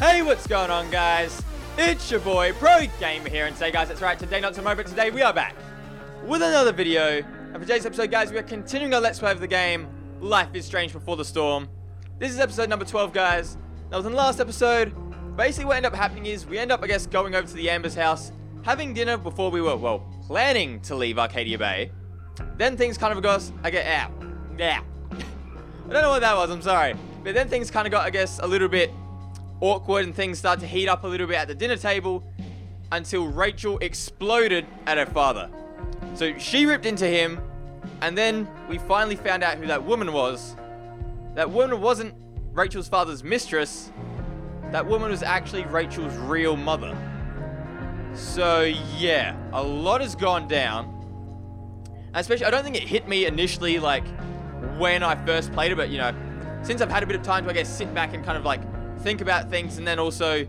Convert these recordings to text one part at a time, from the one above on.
Hey, what's going on, guys? It's your boy, ProGammar here, and today, guys, that's right, today, not tomorrow, but today, we are back with another video. And for today's episode, guys, we are continuing our Let's Play of the game, Life is Strange Before the Storm. This is episode number 12, guys. Now, within the last episode, basically what ended up happening is, we end up, I guess, going over to the Amber's house, having dinner before we were, well, planning to leave Arcadia Bay. Then things kind of got, I don't know what that was, I'm sorry. But then things kind of got, I guess, a little bit awkward and things started to heat up a little bit at the dinner table until Rachel exploded at her father. So she ripped into him, and then we finally found out who that woman was. That woman wasn't Rachel's father's mistress. That woman was actually Rachel's real mother. So yeah, a lot has gone down. And especially, I don't think it hit me initially, like, when I first played it, but, you know, since I've had a bit of time to, I guess, sit back and kind of, like, think about things, and then also,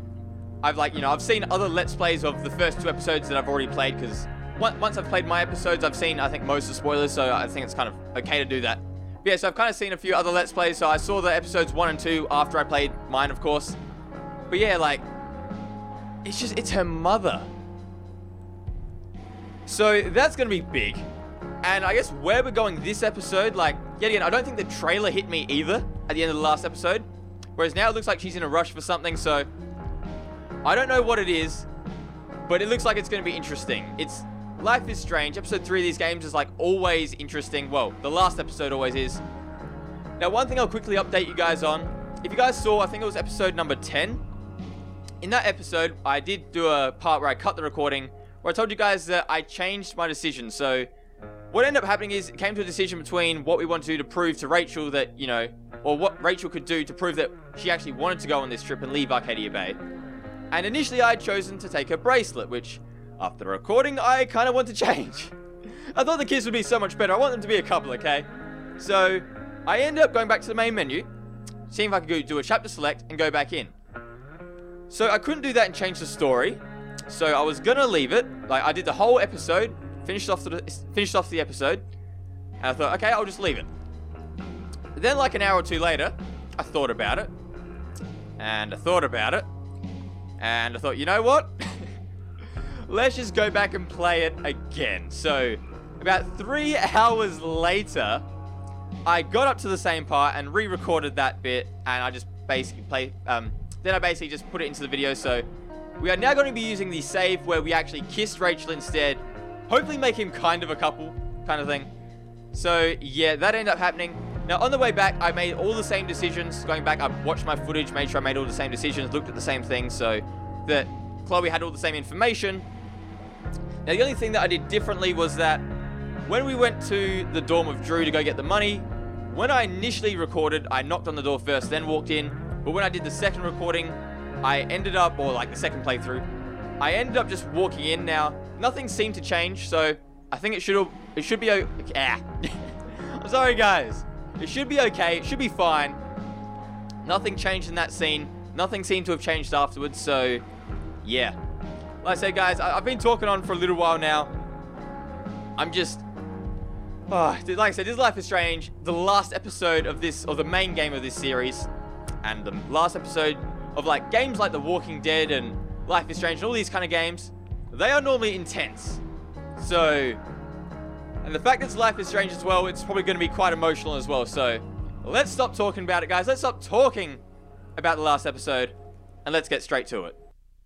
I've seen other Let's Plays of the first two episodes that I've already played, because once I've played my episodes, I've seen, I think, most of the spoilers, so I think it's kind of okay to do that. But yeah, so I've kind of seen a few other Let's Plays, so I saw the episodes 1 and 2 after I played mine, of course. But yeah, like, it's her mother. So that's going to be big. And I guess where we're going this episode, like, yet again, I don't think the trailer hit me either at the end of the last episode. Whereas now it looks like she's in a rush for something, so I don't know what it is, but it looks like it's going to be interesting. It's Life is Strange. Episode 3 of these games is, like, always interesting. Well, the last episode always is. Now, one thing I'll quickly update you guys on. If you guys saw, I think it was episode number 10. In that episode, I did do a part where I cut the recording, where I told you guys that I changed my decision. So what ended up happening is it came to a decision between what we wanted to do to prove to Rachel that, you know, or what Rachel could do to prove that she actually wanted to go on this trip and leave Arcadia Bay. And initially I had chosen to take her bracelet, which, after the recording, I kind of want to change. I thought the kiss would be so much better. I want them to be a couple, okay? So I ended up going back to the main menu, seeing if I could go do a chapter select and go back in. So I couldn't do that and change the story. So I was gonna leave it. Like, I did the whole episode, finished off the episode, and I thought, okay, I'll just leave it. But then, like, an hour or two later, I thought about it, and I thought about it, and I thought, you know what? Let's just go back and play it again. So about 3 hours later, I got up to the same part and re-recorded that bit, and I just basically then I basically just put it into the video. So we are now going to be using the save where we actually kissed Rachel instead. Hopefully make him kind of a couple, kind of thing. So yeah, that ended up happening. Now on the way back, I made all the same decisions. Going back, I watched my footage, made sure I made all the same decisions, looked at the same things, so that Chloe had all the same information. Now the only thing that I did differently was that when we went to the dorm of Drew to go get the money, when I initially recorded, I knocked on the door first, then walked in. But when I did the second recording, I ended up, or like the second playthrough, I ended up just walking in. Now, nothing seemed to change, so I think it should be okay. I'm sorry, guys. It should be okay. It should be fine. Nothing changed in that scene. Nothing seemed to have changed afterwards, so yeah. Like I said, guys, I've been talking on for a little while now. I'm just, like I said, this is Life is Strange, the last episode of this, or the main game of this series, and the last episode of, like, games like The Walking Dead and Life is Strange and all these kind of games. They are normally intense. So, and the fact that it's Life is Strange as well, it's probably going to be quite emotional as well. So, let's stop talking about it, guys. Let's stop talking about the last episode, and let's get straight to it.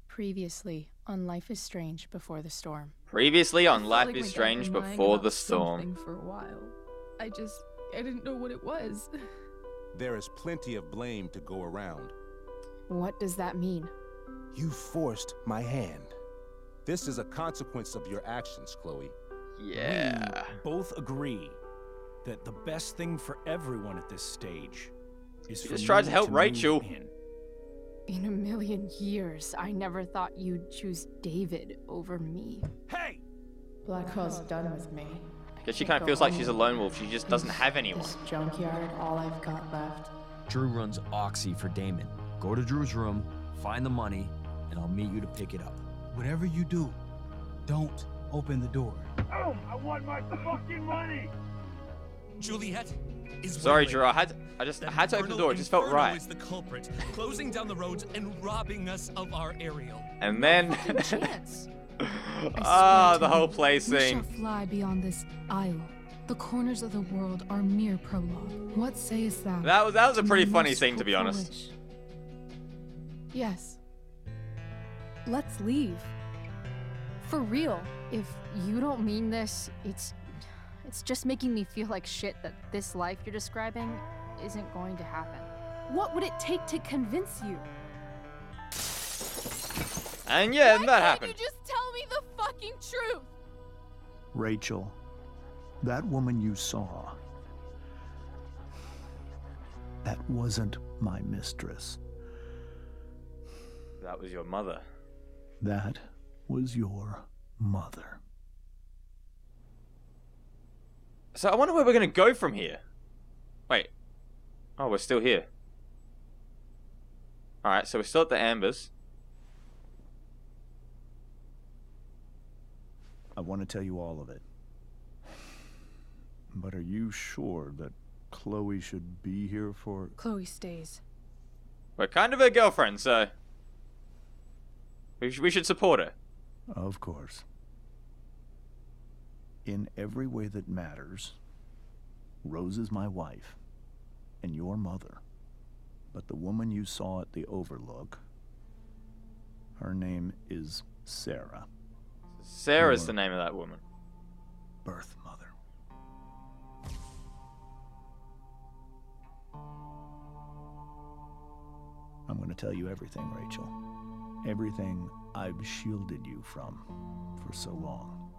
Previously on Life is Strange Before the Storm. Previously on Life is Strange Before the Storm. For a while. I didn't know what it was. There is plenty of blame to go around. What does that mean? You forced my hand. This is a consequence of your actions, Chloe. Yeah. We both agree that the best thing for everyone at this stage is for just tried to help Rachel. In a million years, I never thought you'd choose David over me. Hey! Blackwell's done with me. Because she kind of feels like she's a lone wolf. She just doesn't have anyone. This junkyard, all I've got left. Drew runs Oxy for Damon. Go to Drew's room, find the money, and I'll meet you to pick it up. Whatever you do, don't open the door. Oh, I want my fucking money! Juliet, is Sorry, willing. Drew. I had to open the door. It just felt Inferno right. is the culprit, closing down the roads and robbing us of our aerial. And then, Chance. the whole play We scene. shall fly beyond this isle. The corners of the world are mere prologue. What sayest thou? That was a to pretty my funny most scene, to be hopeful honest. wish? Yes. Let's leave. For real. If you don't mean this, it's just making me feel like shit that this life you're describing isn't going to happen. What would it take to convince you? And yeah, Why that can't happened. you just tell me the fucking truth? Rachel, that woman you saw, that wasn't my mistress. That was your mother. That was your mother. So I wonder where we're gonna go from here. Wait. Oh, we're still here. Alright, so we're still at the Ambers. I want to tell you all of it. But are you sure that Chloe should be here for... Chloe stays. We're kind of her girlfriend, so... We should support her. Of course. In every way that matters, Rose is my wife and your mother. But the woman you saw at the Overlook, her name is Sera. Sarah's the name of that woman. Birth mother. I'm going to tell you everything, Rachel. Everything I've shielded you from for so long.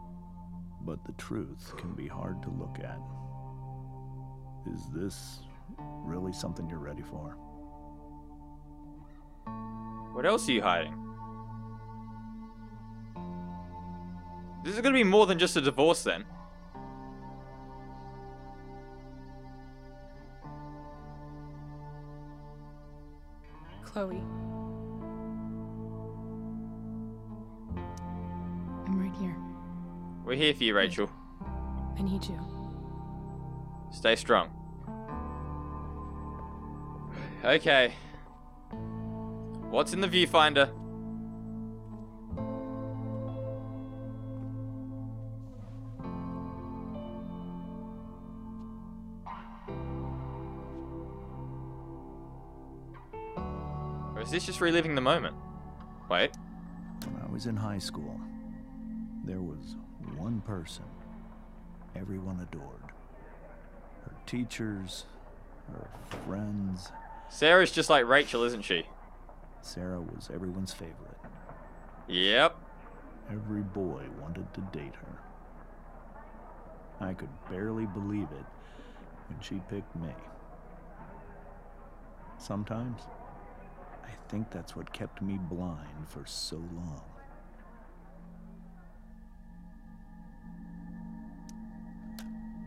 But the truth can be hard to look at. Is this really something you're ready for? What else are you hiding? This is gonna be more than just a divorce then. Chloe. I'm right here. We're here for you, Rachel. I need you. Stay strong. Okay. What's in the viewfinder? Or is this just reliving the moment? Wait. When I was in high school, there was one person everyone adored. Her teachers, her friends. Sarah's just like Rachel, isn't she? Sera was everyone's favorite. Yep. Every boy wanted to date her. I could barely believe it when she picked me. Sometimes, I think that's what kept me blind for so long.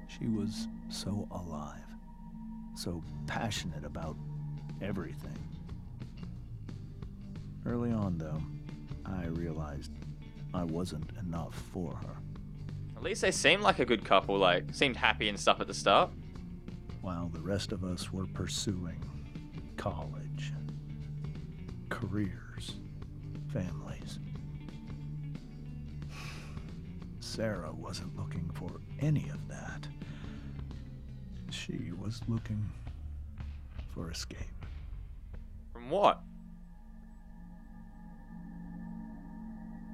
She was so alive, so passionate about everything. Early on, though, I realized I wasn't enough for her. At least they seemed like a good couple, like, seemed happy and stuff at the start. While the rest of us were pursuing college, careers, families. Sera wasn't looking for any of that. She was looking for escape. From what?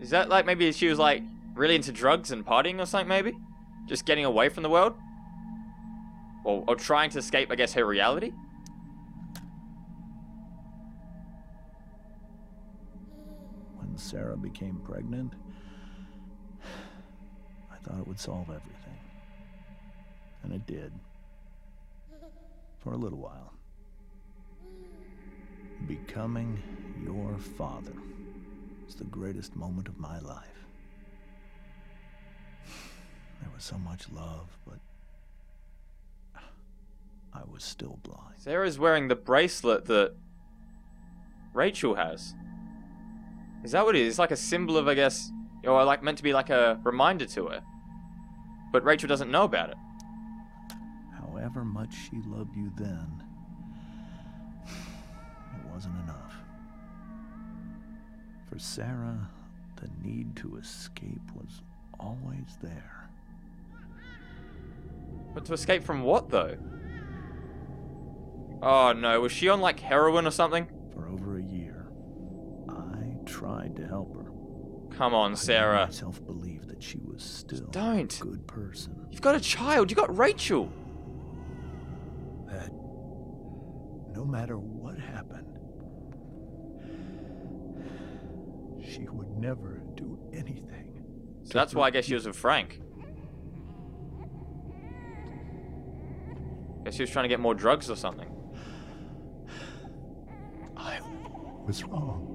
Is that like maybe she was like really into drugs and partying or something maybe? Just getting away from the world? Or trying to escape, I guess, her reality? When Sera became pregnant, I thought it would solve everything. And it did. For a little while. Becoming your father was the greatest moment of my life. There was so much love, but I was still blind. Sarah's wearing the bracelet that Rachel has. Is that what it is? It's like a symbol of, I guess, or like meant to be like a reminder to her. But Rachel doesn't know about it. however much she loved you then, it wasn't enough. For Sera, the need to escape was always there. But to escape from what, though? Oh no, was she on like heroin or something? For over a year, I tried to help her. Come on, I Sera. made myself believe that she was still Don't. a good person. You've got a child. You got Rachel. That no matter what happened, she would never do anything. So that's why I guess she was with Frank. Guess she was trying to get more drugs or something. I was wrong.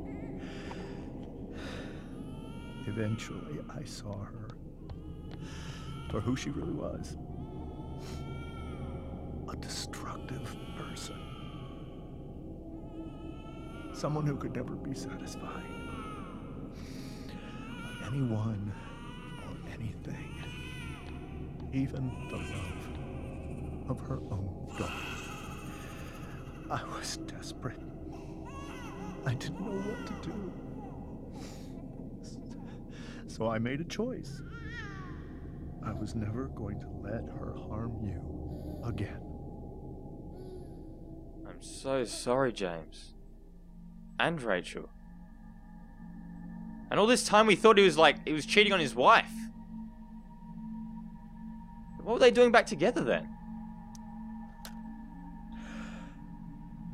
Eventually, I saw her for who she really was. A destructive person. Someone who could never be satisfied by anyone or anything. Even the love of her own daughter. I was desperate. I didn't know what to do. So I made a choice. I was never going to let her harm you again. I'm so sorry, James. And Rachel. And all this time we thought he was cheating on his wife. What were they doing back together then?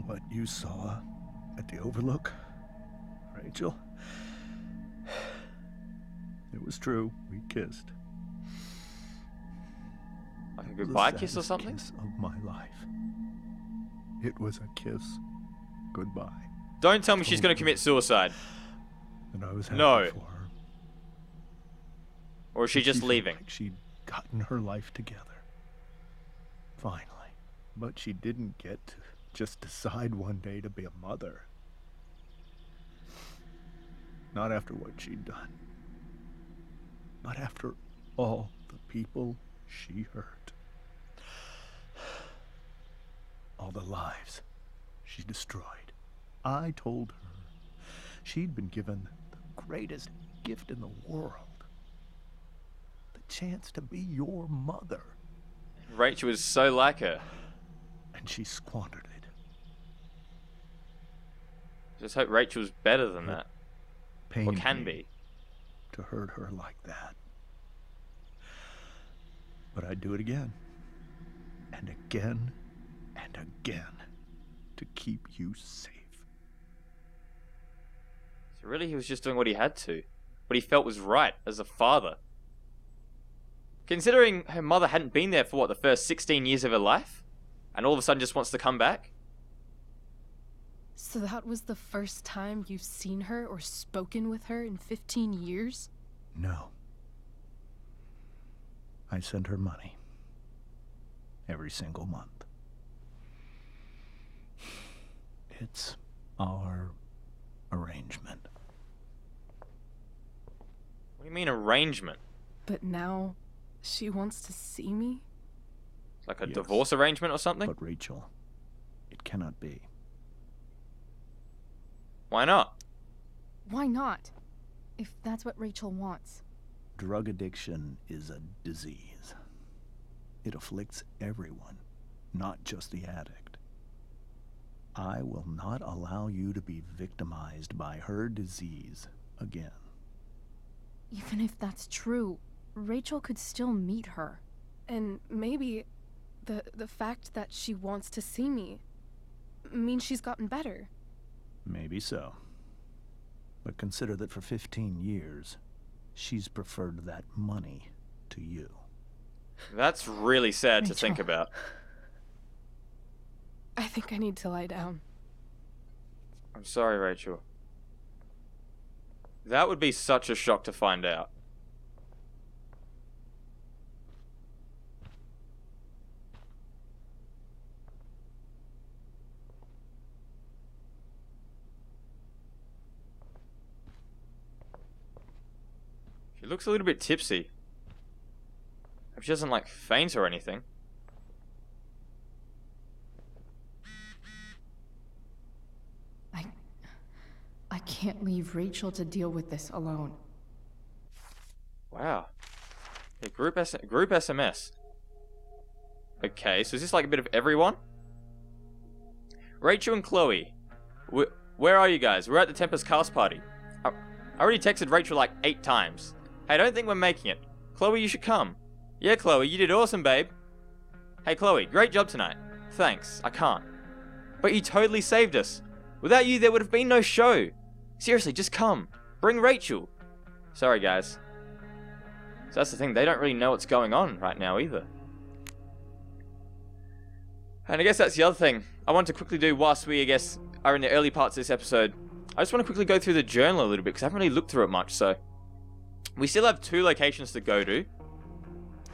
What you saw at the Overlook, Rachel, it was true. We kissed. Like a It was goodbye the kiss or saddest something? Kiss of my life. It was a kiss goodbye. Don't tell me she's going to commit suicide. And I was happy No. for her. Or is she just felt leaving? Like she'd gotten her life together. Finally. But she didn't get to just decide one day to be a mother. Not after what she'd done. Not after all the people she hurt. All the lives she destroyed. I told her she'd been given the greatest gift in the world. The chance to be your mother. Rachel was so like her. And she squandered it. Just hope Rachel's better than that. Or Pained can me be. to hurt her like that. But I'd do it again. And again. And again. To keep you safe. So really he was just doing what he had to. What he felt was right as a father. Considering her mother hadn't been there for what, the first 16 years of her life? And all of a sudden just wants to come back? So that was the first time you've seen her or spoken with her in 15 years? No. I send her money. Every single month. It's our arrangement. What do you mean arrangement? But now she wants to see me? Like a Yes. divorce arrangement or something? But Rachel, it cannot be. Why not? Why not? If that's what Rachel wants. Drug addiction is a disease. It afflicts everyone, not just the addict. I will not allow you to be victimized by her disease again. Even if that's true, Rachel could still meet her. And maybe the fact that she wants to see me means she's gotten better. Maybe so. But consider that for 15 years, she's preferred that money to you. That's really sad to think Rachel. about. I think I need to lie down. I'm sorry, Rachel. That would be such a shock to find out. She looks a little bit tipsy. Hope she doesn't like faint or anything. can't leave Rachel to deal with this alone. Wow. Yeah, group SMS. Okay, so is this like a bit of everyone? Rachel and Chloe. Where are you guys? We're at the Tempest cast party. I already texted Rachel like 8 times. Hey, I don't think we're making it. Chloe, you should come. Yeah, Chloe, you did awesome, babe. Hey, Chloe, great job tonight. Thanks, I can't. But you totally saved us. Without you, there would have been no show. Seriously, just come. Bring Rachel. Sorry, guys. So that's the thing, they don't really know what's going on right now either. And I guess that's the other thing I want to quickly do whilst we, I guess, are in the early parts of this episode. I just want to quickly go through the journal a little bit because I haven't really looked through it much, so. We still have 2 locations to go to.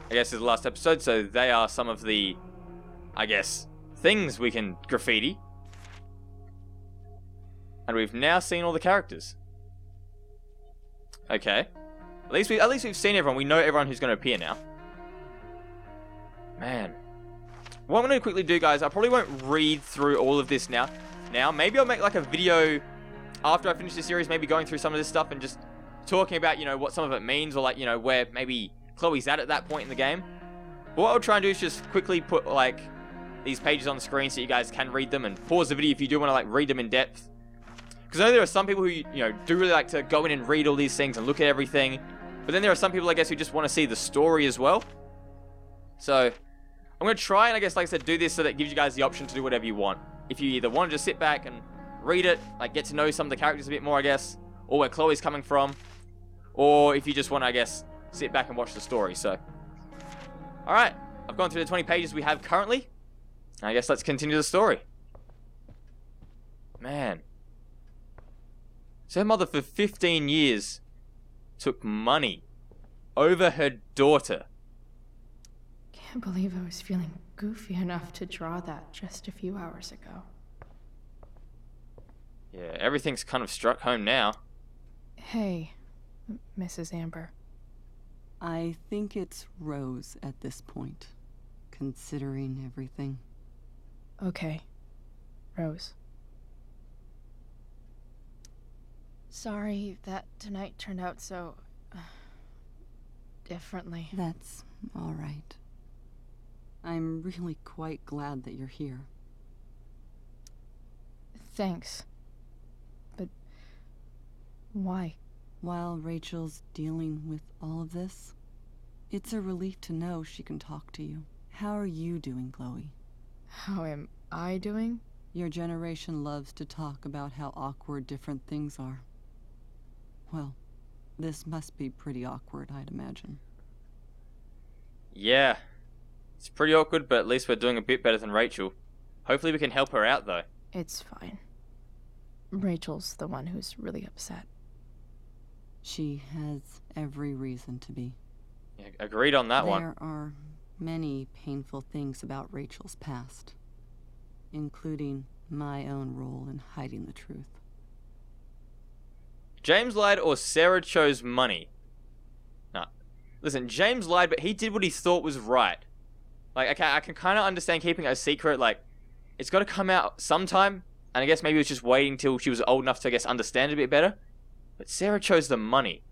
I guess is the last episode, so they are some of the, I guess, things we can graffiti. And we've now seen all the characters. Okay. At least we've seen everyone. We know everyone who's going to appear now. Man. What I'm going to quickly do, guys, I probably won't read through all of this now. Maybe I'll make like a video after I finish the series, maybe going through some of this stuff and just talking about, you know, what some of it means, or like, you know, where maybe Chloe's at that point in the game. But what I'll try and do is just quickly put like these pages on the screen so you guys can read them, and pause the video if you do want to like read them in depth. Because I know there are some people who, you know, do really like to go in and read all these things and look at everything. But then there are some people, I guess, who just want to see the story as well. So I'm going to try and, I guess, like I said, do this so that it gives you guys the option to do whatever you want. If you either want to just sit back and read it, like get to know some of the characters a bit more, I guess, or where Chloe's coming from, or if you just want to, I guess, sit back and watch the story. So, alright, I've gone through the 20 pages we have currently. I guess let's continue the story. Man. So her mother for 15 years took money over her daughter. Can't believe I was feeling goofy enough to draw that just a few hours ago. Yeah, everything's kind of struck home now. Hey, Mrs. Amber. I think it's Rose at this point, considering everything. Okay, Rose. Sorry that tonight turned out so differently. That's all right. I'm really quite glad that you're here. Thanks. But why? While Rachel's dealing with all of this, it's a relief to know she can talk to you. How are you doing, Chloe? How am I doing? Your generation loves to talk about how awkward different things are. Well, this must be pretty awkward, I'd imagine. Yeah. It's pretty awkward, but at least we're doing a bit better than Rachel. Hopefully we can help her out, though. It's fine. Rachel's the one who's really upset. She has every reason to be. Yeah, agreed on that one. There are many painful things about Rachel's past, including my own role in hiding the truth. James lied or Sera chose money? Nah. Listen, James lied, but he did what he thought was right. Like, okay, I can kind of understand keeping it a secret. Like, it's got to come out sometime. And I guess maybe it was just waiting till she was old enough to, I guess, understand it a bit better. But Sera chose the money.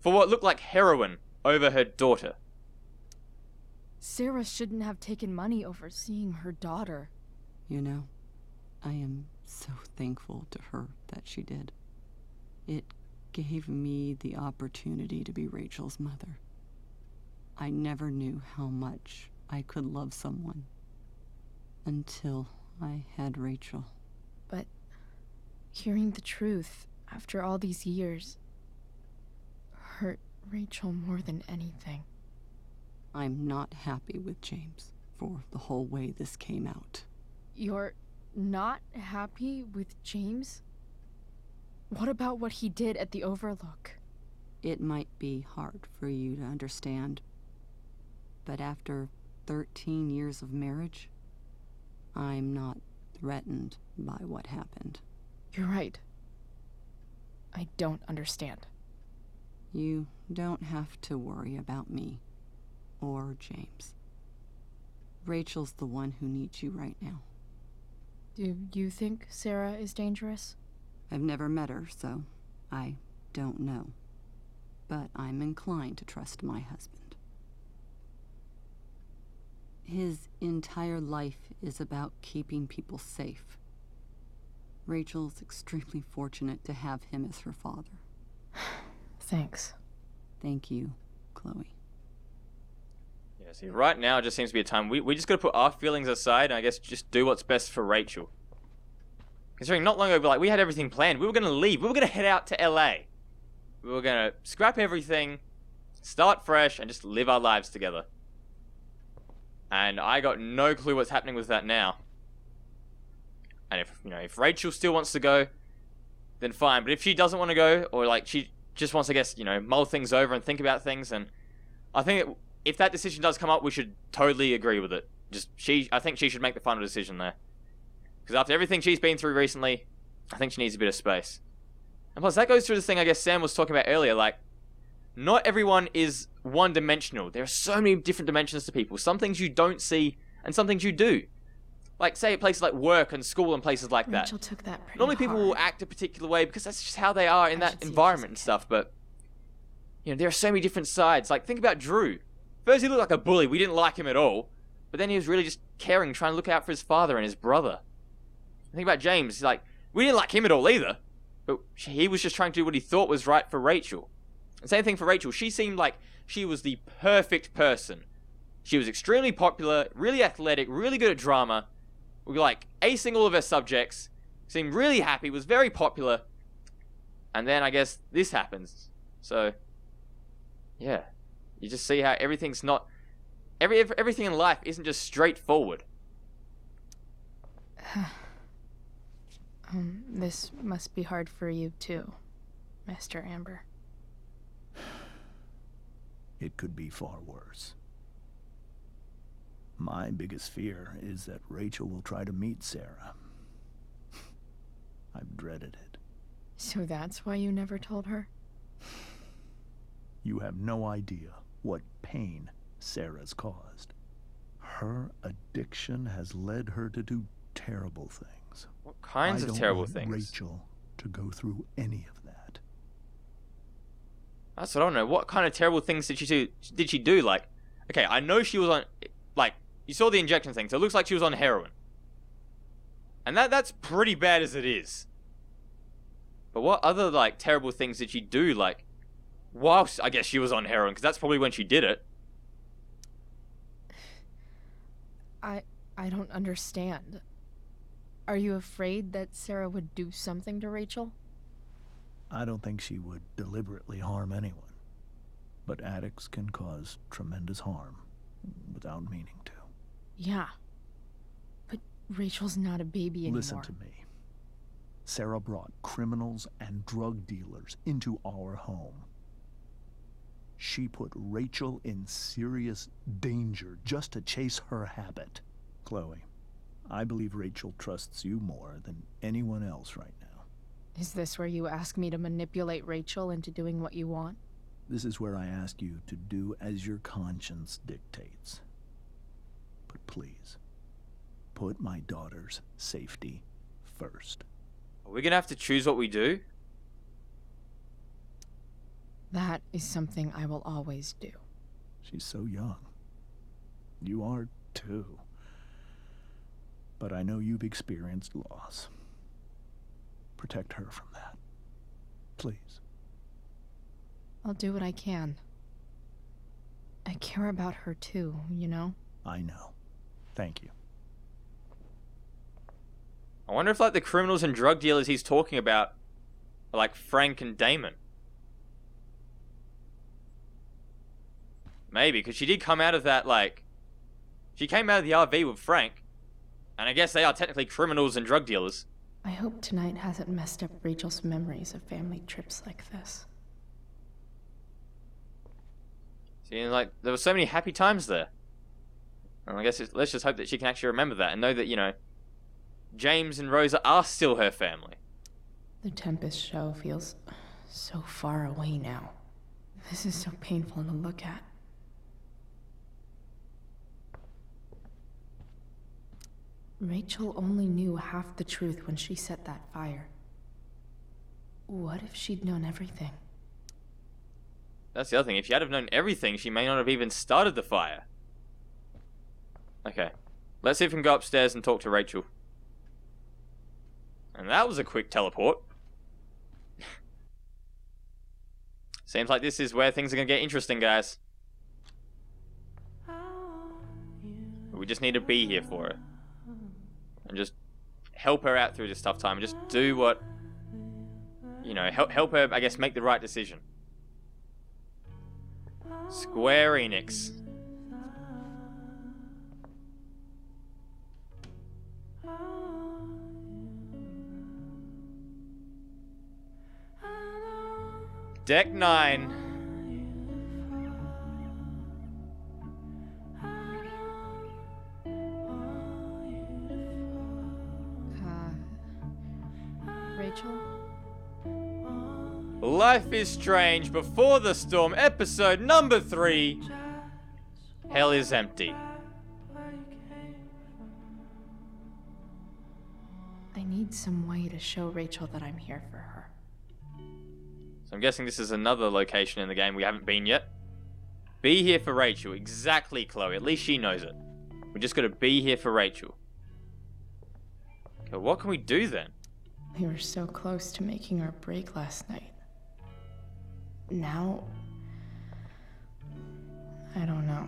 For what looked like heroin over her daughter. Sera shouldn't have taken money over seeing her daughter. You know, I am so thankful to her that she did. It gave me the opportunity to be Rachel's mother. I never knew how much I could love someone until I had Rachel. But hearing the truth after all these years hurt Rachel more than anything. I'm not happy with James for the whole way this came out. You're not happy with James? What about what he did at the Overlook? It might be hard for you to understand, but after 13 years of marriage, I'm not threatened by what happened. You're right. I don't understand. You don't have to worry about me or James. Rachel's the one who needs you right now. Do you think Sera is dangerous? I've never met her, so I don't know. But I'm inclined to trust my husband. His entire life is about keeping people safe. Rachel's extremely fortunate to have him as her father. Thanks. Thank you, Chloe. Yeah, see, right now it just seems to be a time we just got to put our feelings aside and I guess just do what's best for Rachel. Considering not long ago, like, we had everything planned. We were going to leave. We were going to head out to LA. We were going to scrap everything, start fresh, and just live our lives together. And I got no clue what's happening with that now. And if Rachel still wants to go, then fine. But if she doesn't want to go, or like she just wants to, I guess, mull things over and think about things, and I think if that decision does come up, we should totally agree with it. I think she should make the final decision there. Because after everything she's been through recently, I think she needs a bit of space. And plus, that goes through the thing I guess Sam was talking about earlier, like, not everyone is one-dimensional. There are so many different dimensions to people. Some things you don't see, and some things you do. Like, say, at places like work and school and places like that. Rachel took that pretty Normally people will hard. act a particular way because that's just how they are in I that should see if environment and she's stuff, but, there are so many different sides. Like, think about Drew. First, he looked like a bully. We didn't like him at all. But then he was really just caring, trying to look out for his father and his brother. Think about James. Like, we didn't like him at all either. But he was just trying to do what he thought was right for Rachel. And same thing for Rachel. She seemed like she was the perfect person. She was extremely popular, really athletic, really good at drama. We were like acing all of her subjects. Seemed really happy, was very popular. And then I guess this happens. So, yeah. You just see how everything's not... Everything in life isn't just straightforward. This must be hard for you too, Mr. Amber. It could be far worse. My biggest fear is that Rachel will try to meet Sera. I've dreaded it. So that's why you never told her? You have no idea what pain Sera's caused. Her addiction has led her to do terrible things. What kinds of terrible things? I don't want Rachel to go through any of that. That's what I don't know. What kind of terrible things did she do? Like, okay, I know she was on, like, you saw the injection thing, so it looks like she was on heroin. And that's pretty bad as it is. But what other, like, terrible things did she do, like, whilst, I guess, she was on heroin? Because that's probably when she did it. I don't understand. Are you afraid that Sera would do something to Rachel? I don't think she would deliberately harm anyone. But addicts can cause tremendous harm without meaning to. Yeah. But Rachel's not a baby anymore. Listen to me. Sera brought criminals and drug dealers into our home. She put Rachel in serious danger just to chase her habit. Chloe, I believe Rachel trusts you more than anyone else right now. Is this where you ask me to manipulate Rachel into doing what you want? This is where I ask you to do as your conscience dictates. But please, put my daughter's safety first. Are we gonna have to choose what we do? That is something I will always do. She's so young. You are too. But I know you've experienced loss. Protect her from that. Please. I'll do what I can. I care about her too, you know? I know. Thank you. I wonder if, like, the criminals and drug dealers he's talking about are, like, Frank and Damon. Maybe, because she did come out of that, like... She came out of the RV with Frank. And I guess they are technically criminals and drug dealers. I hope tonight hasn't messed up Rachel's memories of family trips like this. See, like, there were so many happy times there. And I guess let's just hope that she can actually remember that and know that, James and Rosa are still her family. The Tempest show feels so far away now. This is so painful to look at. Rachel only knew half the truth when she set that fire. what if she'd known everything? That's the other thing. If she had have known everything, she may not have even started the fire. Okay. Let's see if we can go upstairs and talk to Rachel. And that was a quick teleport. Seems like this is where things are going to get interesting, guys. We just need to be here for her. And just help her out through this tough time. And just do what... You know, help her, I guess, make the right decision. Square Enix. Deck 9. Rachel? Life is Strange Before the Storm, episode number 3. Hell is empty. I need some way to show Rachel that I'm here for her. So I'm guessing this is another location in the game we haven't been yet. Be here for Rachel. Exactly, Chloe. At least she knows it. We just gotta be here for Rachel. Okay, what can we do then? We were so close to making our break last night. Now... I don't know.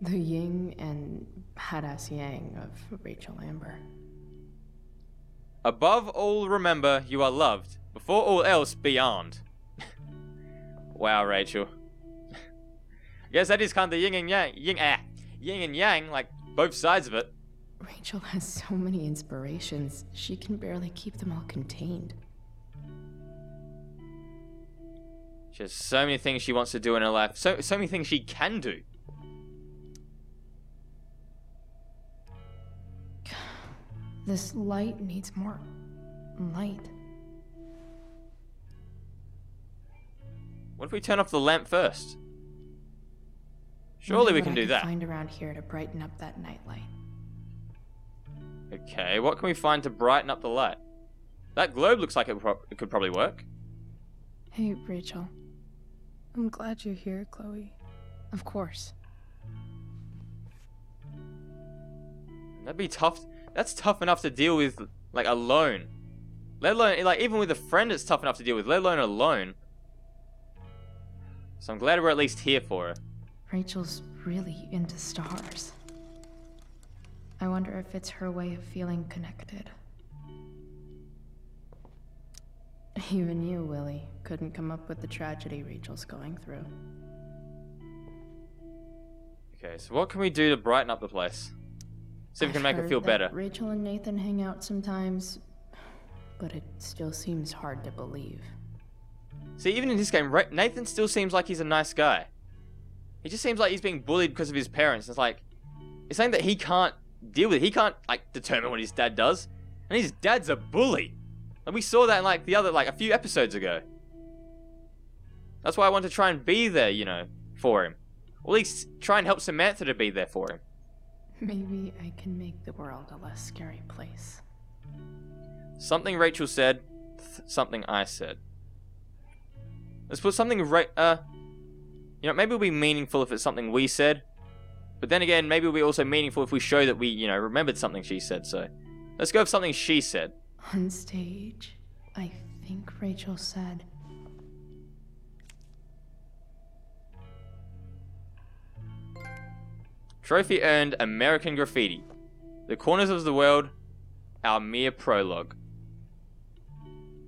The yin and badass yang of Rachel Amber. Above all, remember, you are loved. Before all else, beyond. Wow, Rachel. I guess that is kind of the yin and yang. Yin and yang, like both sides of it. Rachel has so many inspirations, she can barely keep them all contained. She has so many things she wants to do in her life. So many things she can do. This light needs more light. What if we turn off the lamp first? Surely we can do that. Find around here to brighten up that nightlight. Okay, what can we find to brighten up the light? That globe looks like it could probably work. Hey, Rachel. I'm glad you're here, Chloe. Of course. That'd be tough. That's tough enough to deal with, like, alone. Let alone, like, even with a friend it's tough enough to deal with, let alone alone. So I'm glad we're at least here for her. Rachel's really into stars. I wonder if it's her way of feeling connected. Even you, Willie, couldn't come up with the tragedy Rachel's going through. Okay, so what can we do to brighten up the place? See if we can make her feel better. Rachel and Nathan hang out sometimes, but it still seems hard to believe. See, even in this game, Nathan still seems like he's a nice guy. He just seems like he's being bullied because of his parents. It's like, it's something that he can't deal with. He can't, like, determine what his dad does. And his dad's a bully. And we saw that in, like, a few episodes ago. That's why I want to try and be there, you know, for him. Or at least try and help Samantha to be there for him. Maybe I can make the world a less scary place. Something Rachel said, something I said. Let's put something you know, maybe it'll be meaningful if it's something we said. But then again, maybe it'll be also meaningful if we show that we, you know, remembered something she said, so. Let's go with something she said. On stage, I think Rachel said... Trophy earned American Graffiti. The Corners of the World, our mere prologue.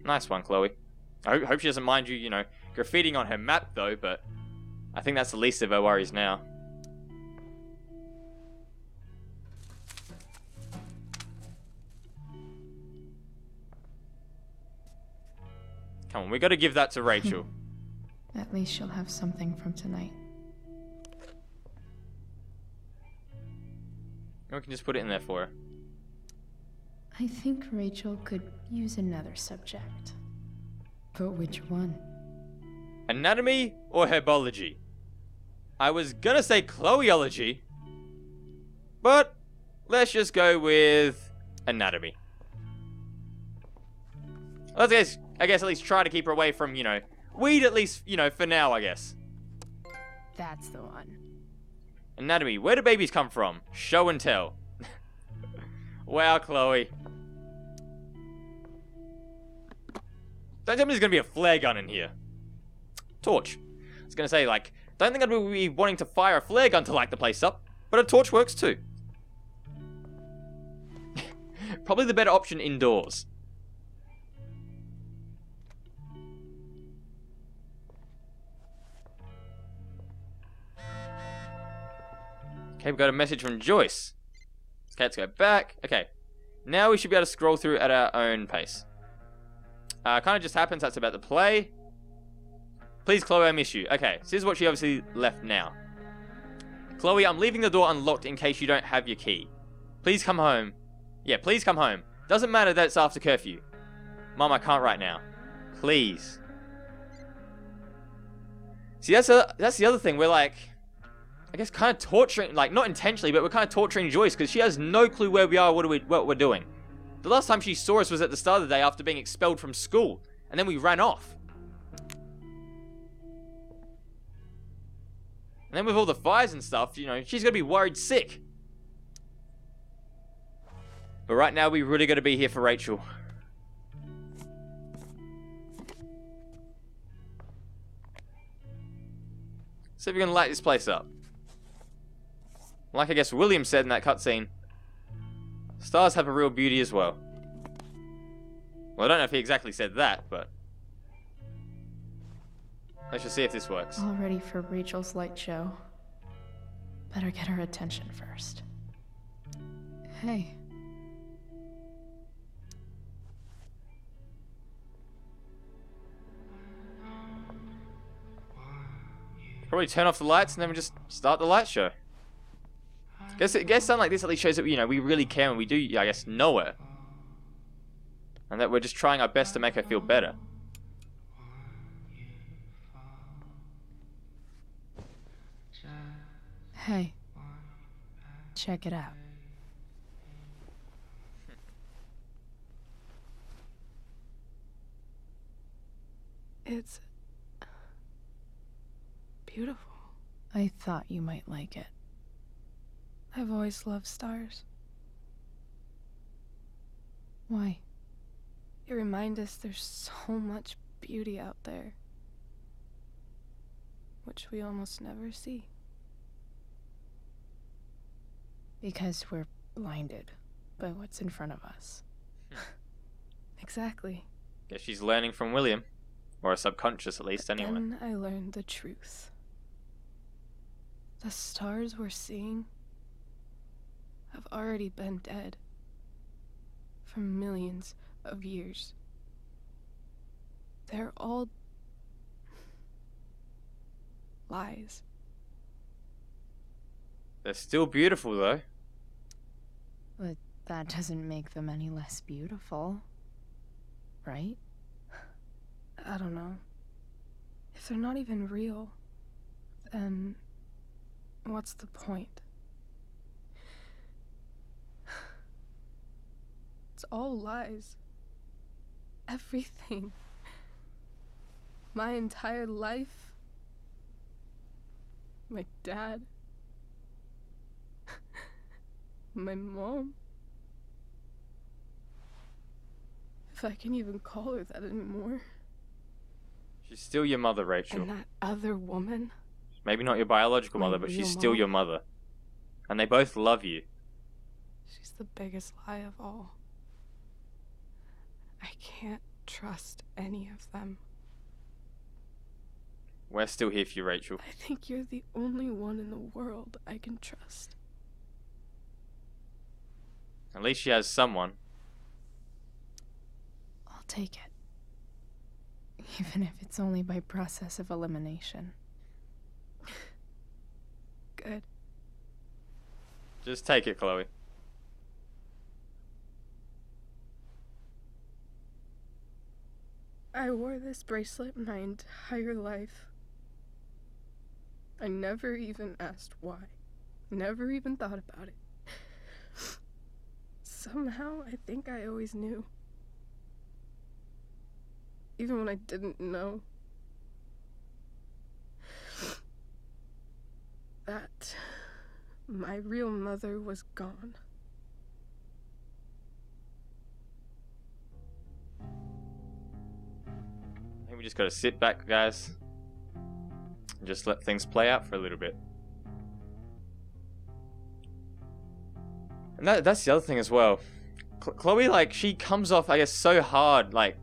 Nice one, Chloe. I hope she doesn't mind you, you know, graffitiing on her map though, but I think that's the least of her worries now. Come on, we gotta give that to Rachel. At least she'll have something from tonight. We can just put it in there for her. I think Rachel could use another subject. But which one? Anatomy or herbology? I was gonna say Chloeology, but let's just go with anatomy. Let's guess I guess at least try to keep her away from, weed at least, for now, I guess. That's the one. Anatomy. Where do babies come from? Show and tell. Wow, Chloe. Don't tell me there's going to be a flare gun in here. Torch. I was going to say, don't think I'd be wanting to fire a flare gun to light the place up, but a torch works too. Probably the better option indoors. Okay, we got a message from Joyce. Okay, let's go back. Okay, now we should be able to scroll through at our own pace. Kind of just happens that's about to play. Please, Chloe, I miss you. Okay, so this is what she obviously left now. Chloe, I'm leaving the door unlocked in case you don't have your key. Please come home. Yeah, please come home. Doesn't matter that it's after curfew. Mom, I can't right now. Please. See, that's the other thing. We're I guess kind of torturing, not intentionally, but we're kind of torturing Joyce because she has no clue where we are, what we're doing. The last time she saw us was at the start of the day after being expelled from school, and then we ran off. And then with all the fires and stuff, she's gonna be worried sick. But right now, we really gotta be here for Rachel. See if we can light this place up. Like I guess William said in that cutscene, stars have a real beauty as well. Well, I don't know if he exactly said that, but let's just see if this works. All ready for Rachel's light show. Better get her attention first. Hey. Probably turn off the lights and then we just start the light show. Guess something like this at least shows that we really care and we do, I guess, know her. And that we're just trying our best to make her feel better. Hey. Check it out. It's beautiful. I thought you might like it. I've always loved stars. Why? They remind us there's so much beauty out there, which we almost never see. Because we're blinded by what's in front of us. Exactly. Guess she's learning from William. Or a subconscious at least, anyway. Then I learned the truth. The stars we're seeing have already been dead for millions of years. They're all lies. They're still beautiful, though. But that doesn't make them any less beautiful, right? I don't know. If they're not even real, then what's the point? It's all lies. Everything. My entire life. My dad. My mom. If I can even call her that anymore. She's still your mother, Rachel. And that other woman. Maybe not your biological mother, but she's still your mother. And they both love you. She's the biggest lie of all. I can't trust any of them. We're still here for you, Rachel. I think you're the only one in the world I can trust. At least she has someone. I'll take it. Even if it's only by process of elimination. Good. Just take it, Chloe. I wore this bracelet my entire life. I never even asked why. Never even thought about it. Somehow, I think I always knew. even when I didn't know. That my real mother was gone. I think we just gotta sit back, guys, and just let things play out for a little bit. And that's the other thing as well. Chloe, like, she comes off, I guess, so hard, like,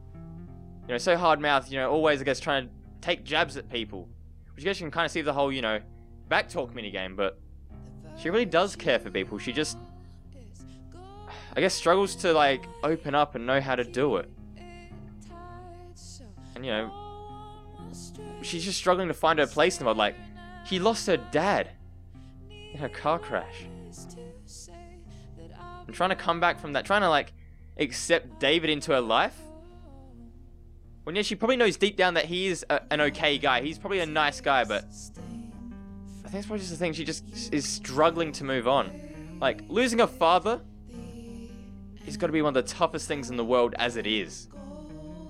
you know, so hard-mouthed, you know, always, I guess, trying to take jabs at people. Which I guess you can kind of see the whole, you know, backtalk minigame, but she really does care for people. She just, I guess, struggles to, like, open up and know how to do it. And, you know, she's just struggling to find her place in the world. Like, she lost her dad in a car crash. And trying to come back from that, trying to, like, accept David into her life. When, yeah, she probably knows deep down that he is an okay guy. He's probably a nice guy, but I think it's probably just the thing. She just is struggling to move on. Like, losing a father is got to be one of the toughest things in the world as it is.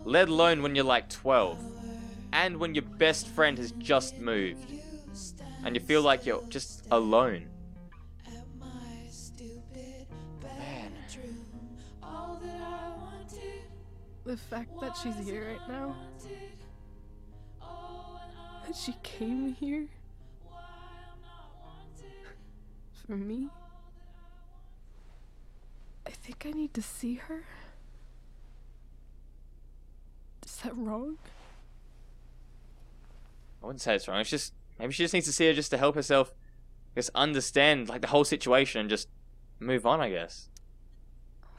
Let alone when you're like 12. And when your best friend has just moved. And you feel like you're just alone. Man. The fact that she's here right now, that she came here for me, I think I need to see her. Is that wrong? I wouldn't say it's wrong. It's just, maybe she just needs to see her just to help herself, I guess, understand, like, the whole situation and just move on, I guess.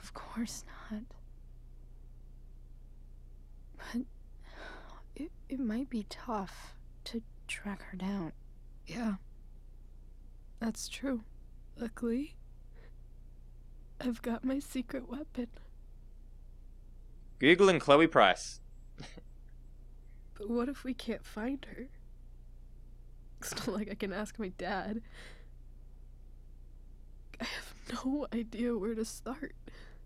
Of course not. But it might be tough to track her down. Yeah. That's true. Luckily, I've got my secret weapon. Google and Chloe Price. But what if we can't find her? It's not like I can ask my dad. I have no idea where to start.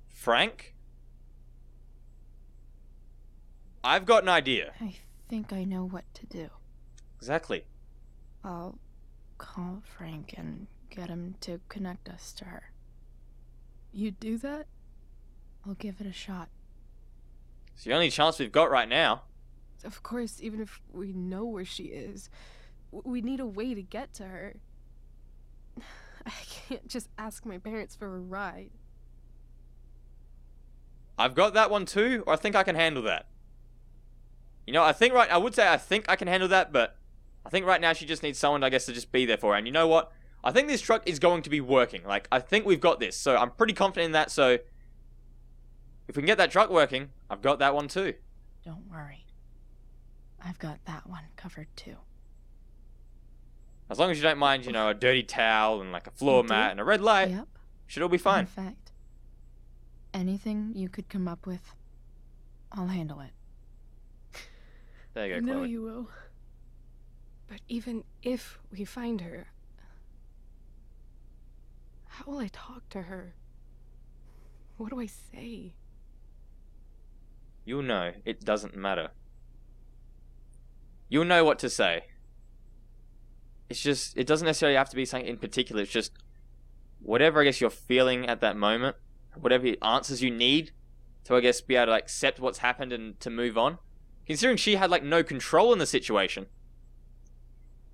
Frank? I've got an idea. I think I know what to do. Exactly. I'll call Frank and get him to connect us to her. You'd do that? I'll give it a shot. It's the only chance we've got right now. Of course, even if we know where she is, we need a way to get to her. I can't just ask my parents for a ride. I've got that one too, or I think I can handle that. You know, I would say I think I can handle that, but I think right now she just needs someone, I guess, to just be there for her. And you know what? I think this truck is going to be working. Like, I think we've got this, so I'm pretty confident in that, so if we can get that truck working, I've got that one too. Don't worry. I've got that one covered too. As long as you don't mind, you know, a dirty towel and like a floor mat and a red light, Yep. should all be fine. In fact, anything you could come up with, I'll handle it. There you I go, know Chloe. you will. But even if we find her, how will I talk to her? What do I say? You'll know. It doesn't matter. You'll know what to say. It's just, it doesn't necessarily have to be something in particular. It's just whatever, I guess, you're feeling at that moment, whatever answers you need to, I guess, be able to, like, accept what's happened and to move on. Considering she had, like, no control in the situation.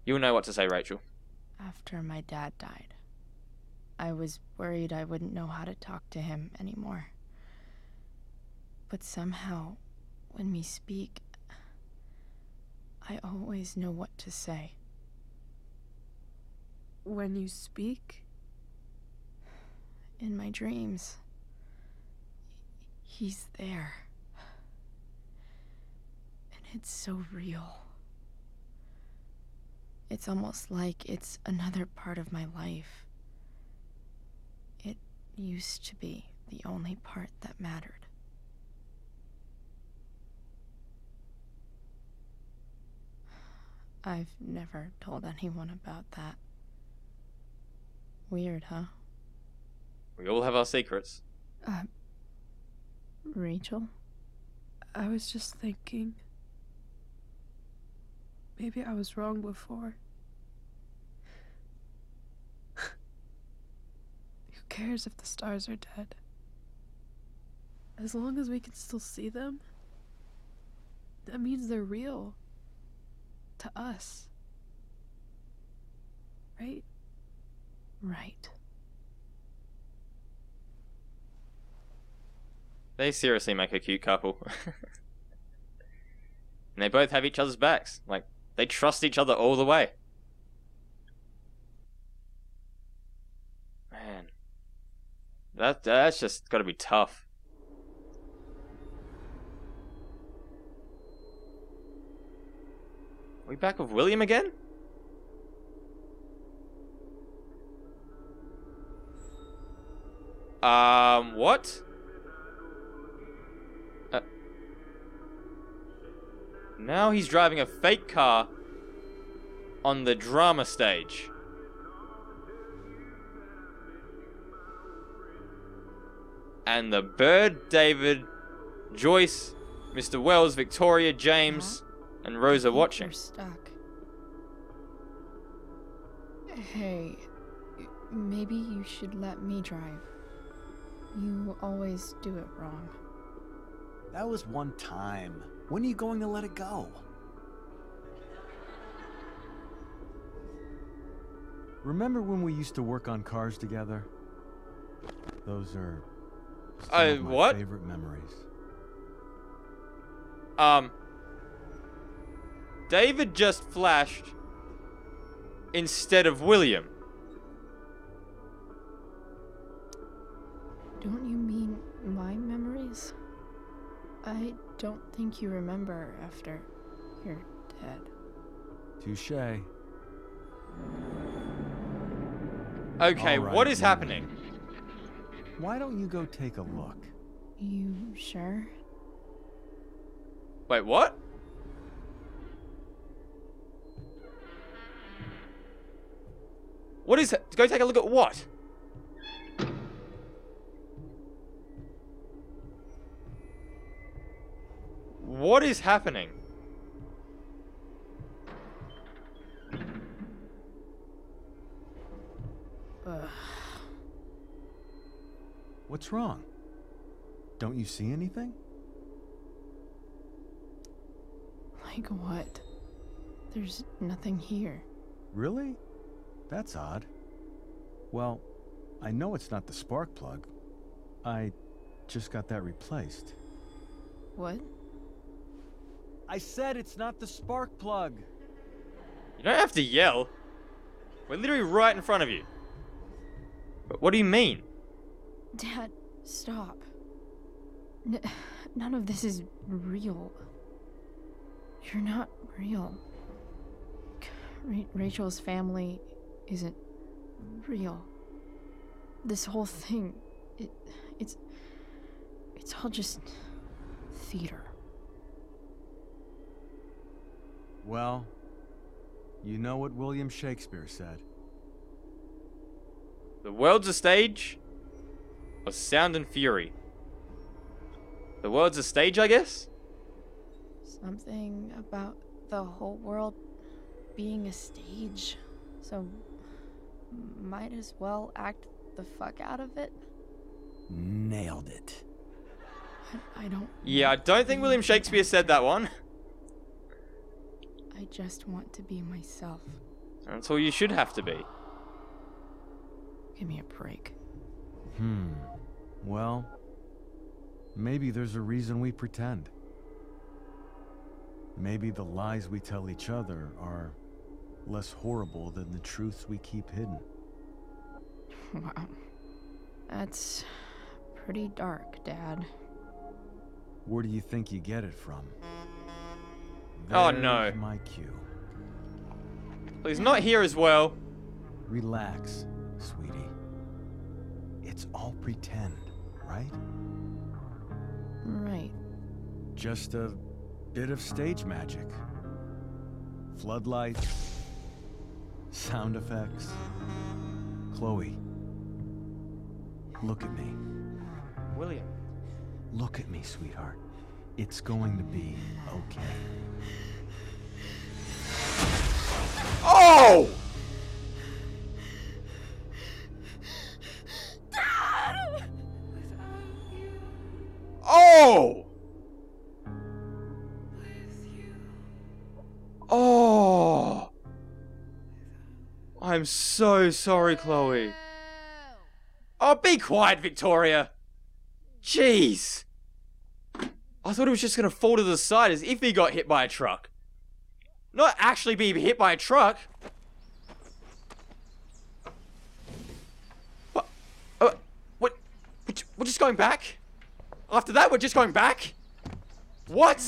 You'll know what to say, Rachel. After my dad died, I was worried I wouldn't know how to talk to him anymore. But somehow, when we speak, I always know what to say. When you speak? In my dreams, he's there. And it's so real. It's almost like it's another part of my life. It used to be the only part that mattered. I've never told anyone about that. Weird, huh? We all have our secrets. Rachel? I was just thinking. Maybe I was wrong before. Who cares if the stars are dead? As long as we can still see them, that means they're real. To us. Right? Right. They seriously make a cute couple. And they both have each other's backs. Like, they trust each other all the way. Man. That's just gotta be tough. Are we back with William again? What? Now he's driving a fake car on the drama stage. And the Bird, David, Joyce, Mr. Wells, Victoria, James, and Rosa watching. We're stuck. Hey, maybe you should let me drive. You always do it wrong. That was one time. When are you going to let it go? Remember when we used to work on cars together? Those are some of my what? favorite memories. David just flashed instead of William. Don't you mean my memories? I don't think you remember after you're dead. Touché. Okay, All right, what is William. happening? Why don't you go take a look? You sure? Wait, what? What is it? Go take a look at what? What is happening? What's wrong? Don't you see anything? Like what? There's nothing here. Really? That's odd. Well, I know it's not the spark plug. I just got that replaced. What? I said it's not the spark plug. You don't have to yell. We're literally right in front of you. But what do you mean? Dad, stop. None of this is real. You're not real. Rachel's family isn't real. This whole thing, it's all just theater. Well, you know what William Shakespeare said. The world's a stage of sound and fury. The world's a stage, I guess? Something about the whole world being a stage. So, might as well act the fuck out of it. Nailed it. I don't... Yeah, I don't think William Shakespeare said that one. I just want to be myself. That's all you should have to be. Give me a break. Well, maybe there's a reason we pretend. Maybe the lies we tell each other are less horrible than the truths we keep hidden. Wow. That's pretty dark, Dad. Where do you think you get it from? Oh, no. There's my cue. Well, he's not here as well. Relax, sweetie. It's all pretend, right? Right. Just a bit of stage magic. Floodlights, sound effects. Chloe, look at me. William. Look at me, sweetheart. It's going to be okay. Oh! Oh! Oh! I'm so sorry, Chloe. Oh, be quiet, Victoria. Jeez. I thought it was just gonna fall to the side as if he got hit by a truck. Not actually be hit by a truck. What? What? We're just going back? After that, we're just going back? What?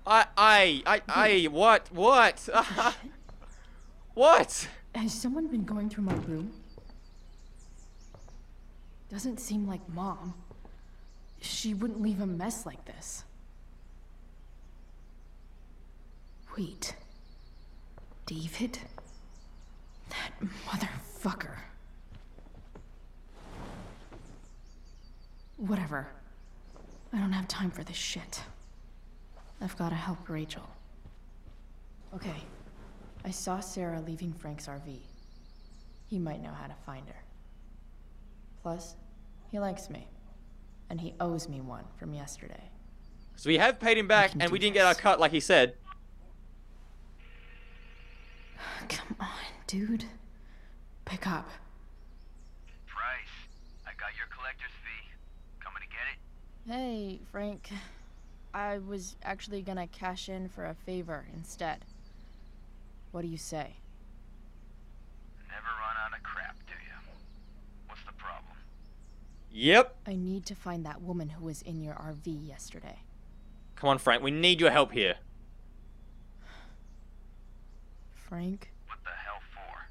What? What? Has someone been going through my room? Doesn't seem like Mom. She wouldn't leave a mess like this. Wait. David? That motherfucker. Whatever. I don't have time for this shit. I've gotta help Rachel. Okay. I saw Sera leaving Frank's RV. He might know how to find her. Plus, he likes me. And he owes me one from yesterday. So we have paid him back, and we didn't get our cut like he said. Come on, dude. Pick up. Price, I got your collector's fee. Coming to get it? Hey, Frank. I was actually gonna cash in for a favor instead. What do you say? Never run out of crap, do you? What's the problem? Yep. I need to find that woman who was in your RV yesterday. Come on, Frank. We need your help here. Frank? What the hell for?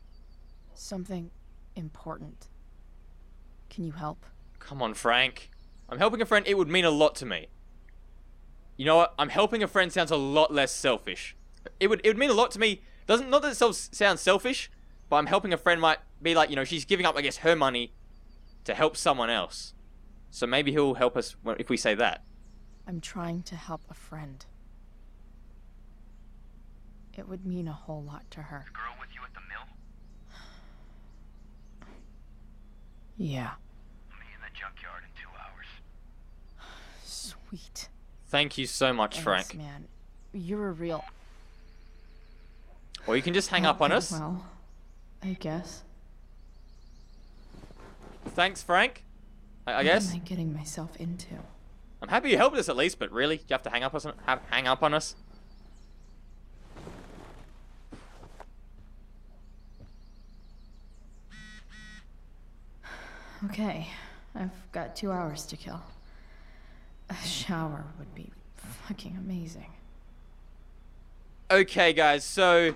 Something important. Can you help? Come on, Frank. I'm helping a friend. It would mean a lot to me. You know what? I'm helping a friend sounds a lot less selfish. It would mean a lot to me. Not that it sounds selfish, but I'm helping a friend might be like, you know, she's giving up, I guess, her money to help someone else. So maybe he'll help us if we say that. I'm trying to help a friend. It would mean a whole lot to her. The girl with you at the mill? Yeah. Meet in the junkyard in 2 hours. Sweet. Thank you so much, Thanks, Frank. man. You're a real... Or you can just hang up on us. Well, I guess. Thanks, Frank. I guess. What am I getting myself into? I'm happy you helped us at least, but really, you have to hang up on us. Okay, I've got 2 hours to kill. A shower would be fucking amazing. Okay, guys, so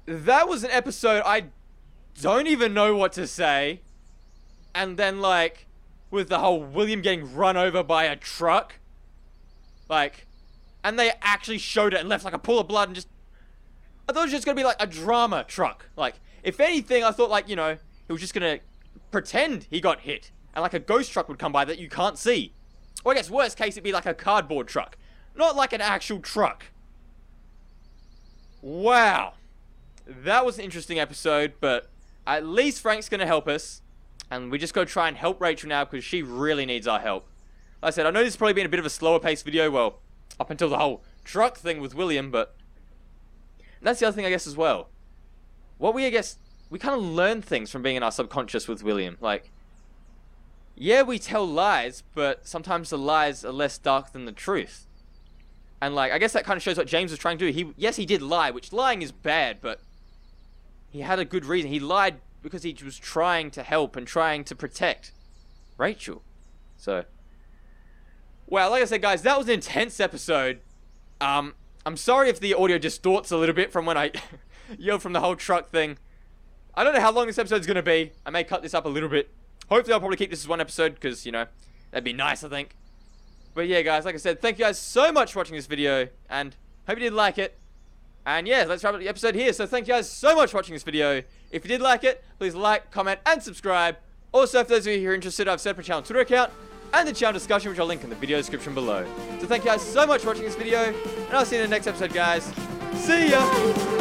that was an episode I don't even know what to say. And then, like, with the whole William getting run over by a truck. Like, and they actually showed it and left, like, a pool of blood and just... I thought it was just gonna be, like, a drama truck. Like, if anything, I thought, like, you know, he was just gonna pretend he got hit. And, like, a ghost truck would come by that you can't see. Or I guess, worst case, it'd be, like, a cardboard truck. Not, like, an actual truck. Wow. That was an interesting episode, but at least Frank's gonna help us. And we just go try and help Rachel now because she really needs our help. Like I said, I know this has probably been a bit of a slower paced video, well, up until the whole truck thing with William, but that's the other thing, I guess, as well. I guess, we kind of learn things from being in our subconscious with William. Like, yeah, we tell lies, but sometimes the lies are less dark than the truth. And, like, I guess that kind of shows what James was trying to do. Yes, he did lie, which lying is bad, but he had a good reason. He lied because he was trying to help and trying to protect Rachel. So, well, like I said, guys, that was an intense episode. I'm sorry if the audio distorts a little bit from when I yelled from the whole truck thing. I don't know how long this episode's going to be. I may cut this up a little bit. Hopefully, I'll probably keep this as one episode because, you know, that'd be nice, I think. But yeah, guys, like I said, thank you guys so much for watching this video, and hope you did like it. And yeah, let's wrap up the episode here. So thank you guys so much for watching this video. If you did like it, please like, comment, and subscribe. Also, for those of you who are interested, I've set up a channel Twitter account and the channel discussion, which I'll link in the video description below. So thank you guys so much for watching this video, and I'll see you in the next episode, guys. See ya!